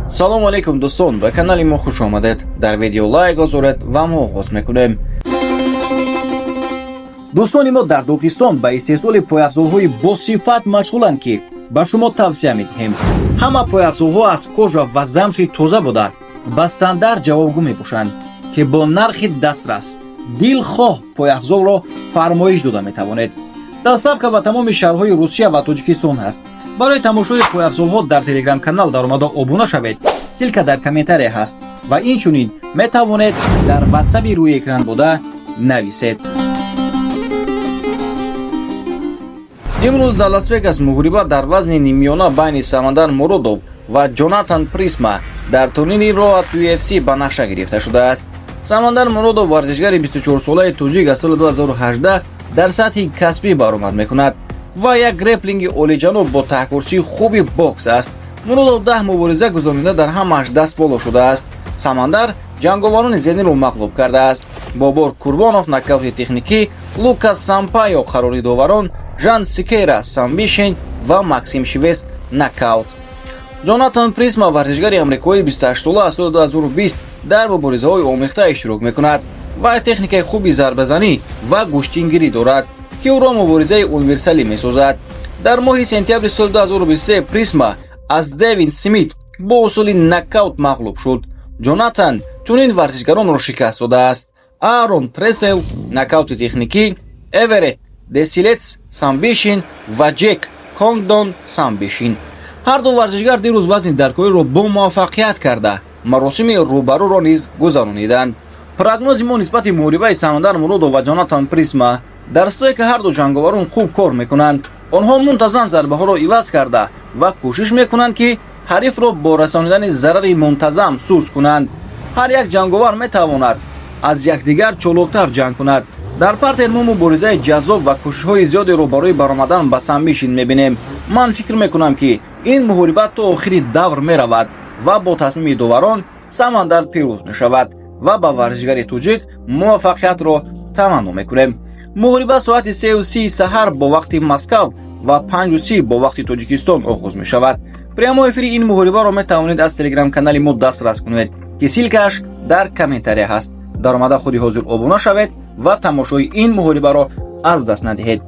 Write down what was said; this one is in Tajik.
салому алейкум дӯстон, ба канали мо хуш омадед. Дар видео лайк гузоред ва мо оғоз мекунем. дӯстони мо дар Дохистон ба истеҳсоли пойафзолҳои босифат машғуланд ки ба шумо тавсия медиҳем. ҳама пойафзолҳо аз кожа ва замши тоза буда ба стандарт ҷавобгӯ мебошанд ки бо нархи дастрас дилхоҳ пойафзолро фармоиш дода метавонед. доставка ба тамоми шаҳрҳои Русия ва Тоҷикистон ҳаст. барои тамошои пойафзолҳо дар телеграм канал дар омада обуна шавед. силка дар комментария ҳаст ва инчунин метавонед дар ватсаби рӯи экран буда нависед. имрӯз дар Лас-Вегас муҳориба дар вазни нимёна байни Самандар Муродов ва Ҷонатан Присма дар турнири Raw UFC ба нақша гирифта шудааст. Самандар Муродов варзишгари 24-солаи тоҷик аз соли 2018 дар сатҳи касбӣ баромад мекунад ва як греплинги олиҷаноб бо таҳкурсии хуби бокс аст. Муродов 10 мубориза гузаронида дар ҳамааш дастболо шудааст. Самандар ҷанговарони зениро мағлуб кардааст. Бобор Курбонов нокаути техникӣ, Лукас Сампайо қарори доварон, Жан Сикера самбишин ва Максим Швест нокаут. Ҷонатан Присма варзишгари амрикои 28 сола аз соли 2020 дар муборизаҳои омехта иштирок мекунад. вай техникаи хуби зарбазанӣ ва гӯштингирӣ дорад ки ӯро муборизаи универсалӣ месозад. дар моҳи сентябри соли 2023 Присма аз Девин Смит бо усули нокаут мағлуб шуд. ҷонатан чунин варзишгаронро шикаст додааст. Аарон Тресел нокаути техникӣ, Эверетт Десилец самбишин ва Ҷек Конгдон самбишин. ҳарду варзишгар дирӯз вазни даркоиро бо муваффақият карда маросими рӯбарӯро низ гузарониданд. прогнози мо нисбати муҳорибаи Самандар Муродов ва Ҷонатан Присма дар асосе ки ҳарду ҷанговарон хуб кор мекунанд. онҳо мунтазам зарбаҳоро иваз карда ва кӯшиш мекунанд ки ҳарифро бо расонидани зарари мунтазам сӯз кунанд. ҳар як ҷанговар метавонад аз якдигар чолоктар ҷанг кунад. дар партер мо муборизаи ҷаззоб ва кӯшишҳои зиёдеро барои баромадан ба самбишин мебинем. ман фикр мекунам ки ин муҳориба то охири давр меравад ва бо тасмими доварон Самандар пирӯз мешавад ва ба варзишгари тоҷик муваффақиятро таманно мекунем. муҳориба соати 3:30 саҳар бо вақти Москав ва 5:30 бо вақти Тоҷикистон оғоз мешавад. прямоэфири ин муҳорибаро метавонед аз телеграм канали мо дастрас кунед ки силкааш дар комментария ҳаст. дар омада худи ҳозир обуна шавед ва тамошои ин муҳорибаро аз даст надиҳед.